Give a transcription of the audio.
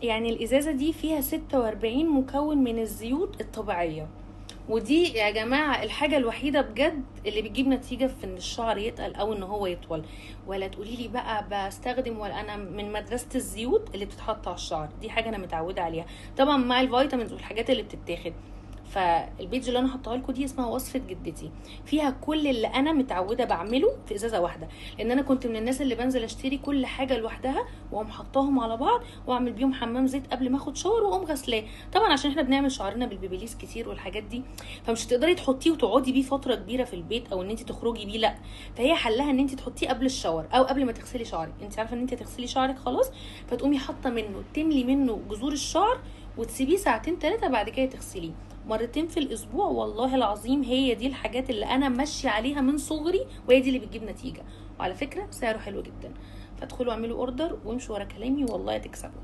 يعني الازازه دي فيها 46 مكون من الزيوت الطبيعيه، ودي يا جماعه الحاجه الوحيده بجد اللي بتجيب نتيجه في ان الشعر يتقل او ان هو يطول. ولا تقولي لي بقى بستخدم، ولا انا من مدرسه الزيوت اللي بتتحط على الشعر، دي حاجه انا متعوده عليها طبعا مع الفيتامينز والحاجات اللي بتتاخد. فالبيج اللي انا حطاها لكم دي اسمها وصفه جدتي، فيها كل اللي انا متعوده بعمله في ازازه واحده. لان انا كنت من الناس اللي بنزل اشتري كل حاجه لوحدها واقوم حطاهم على بعض واعمل بيهم حمام زيت قبل ما اخد شاور واقوم غسلاه. طبعا عشان احنا بنعمل شعرنا بالبيبيليس كتير والحاجات دي، فمش هتقدري تحطيه وتقعدي بيه فتره كبيره في البيت او ان انت تخرجي بيه، لا. فهي حلها ان انت تحطيه قبل الشاور او قبل ما تغسلي شعرك. انت عارفه ان انت هتغسلي شعرك خلاص، فتقومي حاطه منه، تملي منه جذور الشعر وتسيبيه ساعتين 3، بعد كده تغسليه مرتين في الاسبوع. والله العظيم هي دي الحاجات اللي انا ماشيه عليها من صغري، وهي دي اللي بتجيب نتيجه. وعلى فكره سعره حلو جدا، فادخلوا اعملوا اوردر وامشوا ورا كلامي والله هتكسبوا.